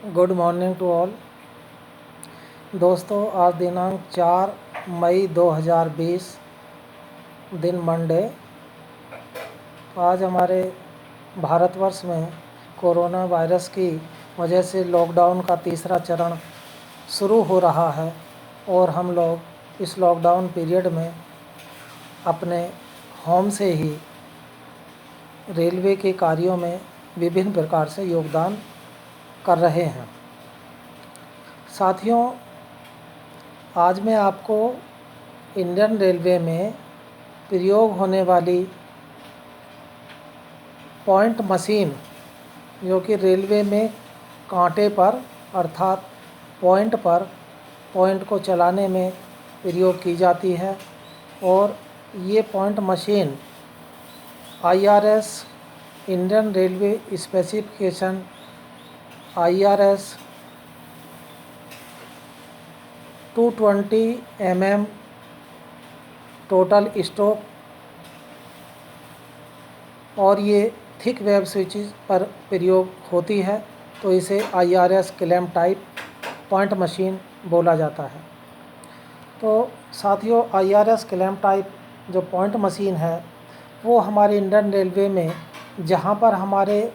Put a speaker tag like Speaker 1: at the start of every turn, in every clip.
Speaker 1: Good morning to all. दोस्तों, आज दिनांक 4 मई 2020 दिन मंडे। आज हमारे भारतवर्ष में कोरोना वायरस की वजह से लॉकडाउन का तीसरा चरण शुरू हो रहा है और हम लोग इस लॉकडाउन पीरियड में अपने होम से ही रेलवे के कार्यों में विभिन्न प्रकार से योगदान कर रहे हैं। साथियों, आज मैं आपको इंडियन रेलवे में प्रयोग होने वाली पॉइंट मशीन, जो कि रेलवे में कांटे पर अर्थात पॉइंट पर पॉइंट को चलाने में प्रयोग की जाती है, और ये point machine IRS Indian railway specification IRS 220 mm total stock और ये थिक वेब स्विचेस पर प्रयोग होती है, तो इसे IRS clamp type point machine बोला जाता है। तो साथियों, IRS क्लैंप टाइप जो पॉइंट मशीन है वो हमारे इंडियन रेलवे में, जहाँ पर हमारे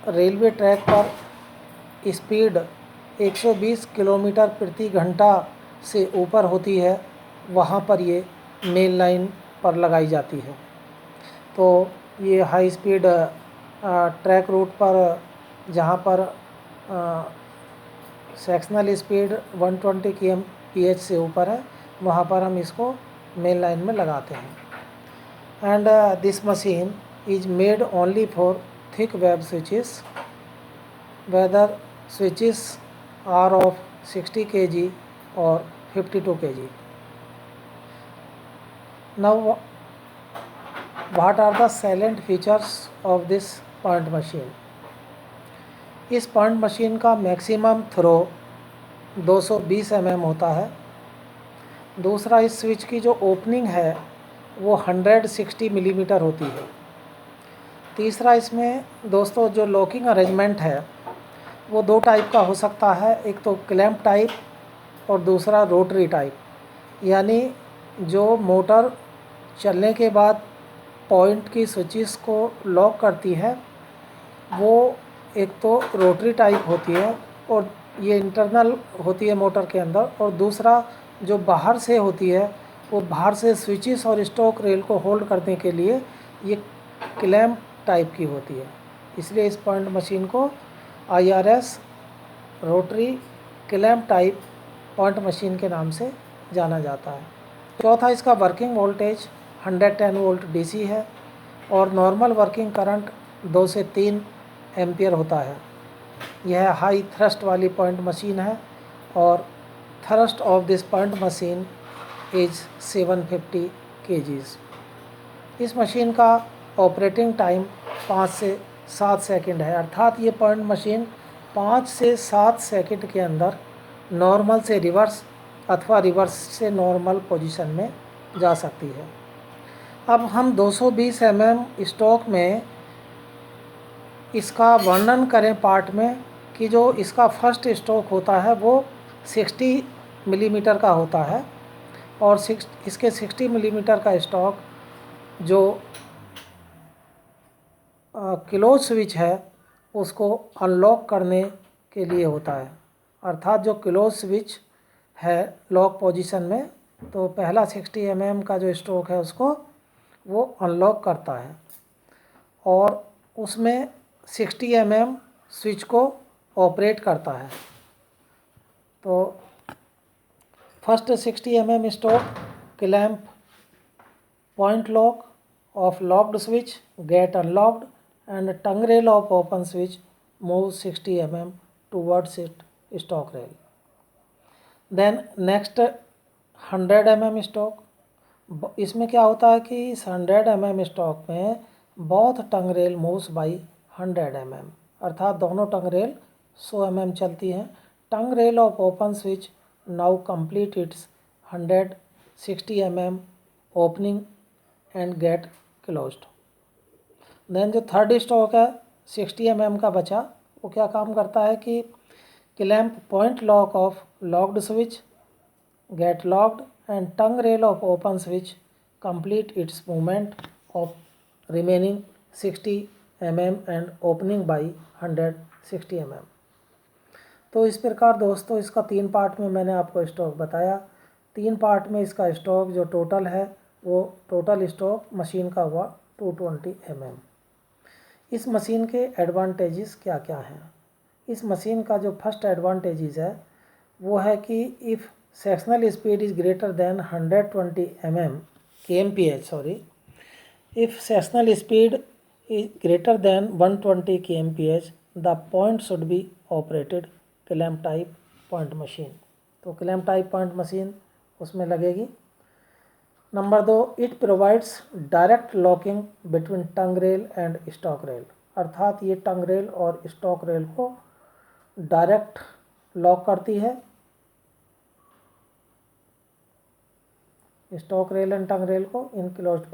Speaker 1: रेलवे ट्रैक पर स्पीड 120 किलोमीटर प्रति घंटा से ऊपर होती है, वहाँ पर ये मेन लाइन पर लगाई जाती है। तो ये हाई स्पीड ट्रैक रूट पर, जहाँ पर सेक्शनल स्पीड 120 kmph से ऊपर है, वहाँ पर हम इसको मेन लाइन में लगाते हैं। And this machine is made only for thick web switches, whether switches are of 60 kg or 52 kg. Now, what are the salient features of this point machine? इस पॉइंट मशीन का maximum throw 220 mm होता है। दूसरा, इस switch की जो opening है वो 160 मिलीमीटर होती है। तीसरा, इसमें दोस्तों जो लॉकिंग अरेंजमेंट है वो दो टाइप का हो सकता है, एक तो क्लैंप टाइप और दूसरा रोटरी टाइप। यानी जो मोटर चलने के बाद पॉइंट की स्विचेस को लॉक करती है वो एक तो रोटरी टाइप होती है और ये इंटरनल होती है मोटर के अंदर, और दूसरा जो बाहर से होती है वो बाहर से स्विचेस और स्टॉक रेल को होल्ड करने के लिए ये क्लैंप टाइप की होती है। इसलिए इस पॉइंट मशीन को IRS rotary clamp type point machine के नाम से जाना जाता है। चौथा, इसका वर्किंग वोल्टेज 110 वोल्ट DC है और नॉर्मल वर्किंग करंट 2 से 3 एम्पियर होता है। यह हाई थ्रस्ट वाली पॉइंट मशीन है और thrust of this point machine is 750 kgs। इस मशीन का ऑपरेटिंग टाइम 5 से 7 सेकंड है, अर्थात ये पॉइंट मशीन 5 से 7 सेकंड के अंदर नॉर्मल से रिवर्स अथवा रिवर्स से नॉर्मल पोजीशन में जा सकती है। अब हम 220 mm स्टॉक में इसका वर्णन करें पार्ट में, कि जो इसका फर्स्ट स्टॉक होता है वो 60 मिलीमीटर का होता है और इसके 60 मिलीमीटर का स्टॉक जो क्लोज स्विच है उसको अनलॉक करने के लिए होता है। अर्थात जो क्लोज स्विच है लॉक पोजीशन में, तो पहला 60 mm का जो स्टॉक है उसको वो अनलॉक करता है और उसमें 60 mm स्विच को ऑपरेट करता है। तो first 60 mm stock clamp point lock of locked switch get unlocked and tongue rail of open switch moves 60 mm towards its stock rail. Then next 100 mm stock, इसमें क्या होता है कि इस 100 mm स्टॉक में both tongue rail moves by 100 mm, अर्थात दोनों टंग rail 100 mm चलती हैं। Tongue rail of open switch now complete it's 160 mm opening and gate closed. Then जो थर्ड स्टॉक है 60 mm का बचा, वो क्या काम करता है कि clamp point lock of locked switch, get locked, and tongue rail of open switch complete its movement of remaining 60 mm and opening by 160 mm। तो इस प्रकार दोस्तों इसका 3 पार्ट में मैंने आपको स्टॉक बताया। 3 पार्ट में इसका स्टॉक जो टोटल है वो टोटल स्टॉक मशीन का हुआ 220 mm। इस मशीन के एडवांटेजेस क्या क्या हैं? इस मशीन का जो फर्स्ट एडवांटेजेस है वो है कि if sectional speed is greater than 120 kmph, if sectional speed is greater than 120 kmph, the point should be operated clamp type point machine। तो clamp type point machine उसमें लगेगी। Number 2, it provides direct locking between tongue rail and stock rail, अर्थात ये टंग rail और stock rail को direct lock करती है। Stock rail and tongue rail को इन क्लोज्ड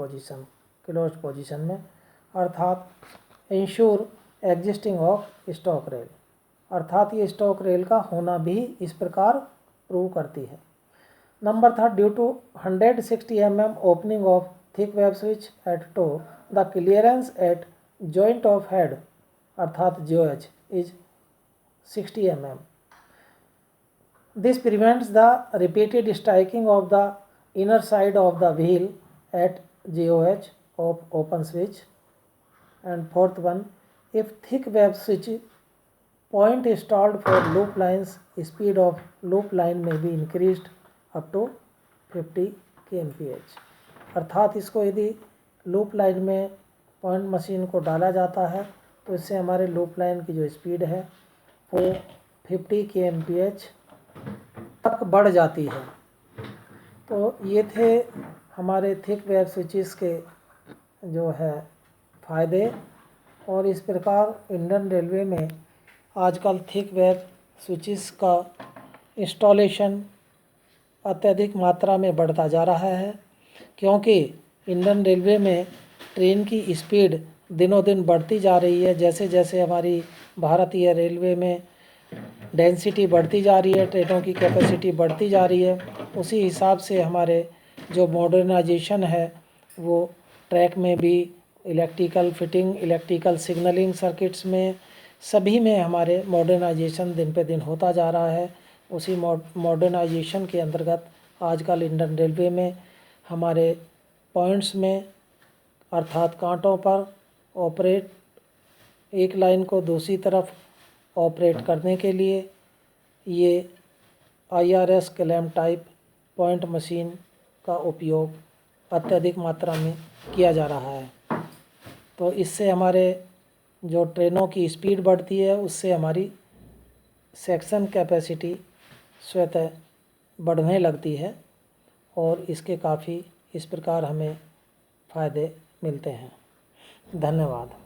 Speaker 1: पोजीशन में, अर्थात ensure existing of stock rail, अर्थात ये स्टॉक रेल का होना भी इस प्रकार प्रूव करती है। Number 3, due to 160 mm opening of thick web switch at toe, the clearance at joint of head अर्थात JOH इज 60 mm। This prevents the repeated striking of the inner side of the wheel at JOH of open switch। And fourth one, if thick web switch point installed for loop lines, speed of loop line may be increased up to 50 kmph। अर्थात इसको यदि loop line में point machine को डाला जाता है तो इससे हमारे लूप लाइन की जो स्पीड है वो 50 kmph तक बढ़ जाती है। तो ये थे हमारे थिक वेब स्विचेस के जो है फ़ायदे। और इस प्रकार इंडियन रेलवे में आजकल थिक वेब स्विचेस का इंस्टॉलेशन अत्यधिक मात्रा में बढ़ता जा रहा है, क्योंकि इंडियन रेलवे में ट्रेन की स्पीड दिनों दिन बढ़ती जा रही है। जैसे जैसे हमारी भारतीय रेलवे में डेंसिटी बढ़ती जा रही है, ट्रेनों की कैपेसिटी बढ़ती जा रही है, उसी हिसाब से हमारे जो मॉडर्नाइजेशन है वो ट्रैक में भी electrical fitting, electrical signalling circuits में, सभी में हमारे मॉडर्नाइजेशन दिन पे दिन होता जा रहा है। उसी मॉडर्नाइजेशन के अंतर्गत आजकल इंडियन रेलवे में हमारे पॉइंट्स में अर्थात कांटों पर ऑपरेट, एक लाइन को दूसरी तरफ ऑपरेट करने के लिए ये IRS clamp type point machine का उपयोग अत्यधिक मात्रा में किया जा रहा है। तो इससे हमारे जो ट्रेनों की स्पीड बढ़ती है उससे हमारी सेक्शन कैपेसिटी स्वतः बढ़ने लगती है और इसके काफ़ी इस प्रकार हमें फ़ायदे मिलते हैं। धन्यवाद।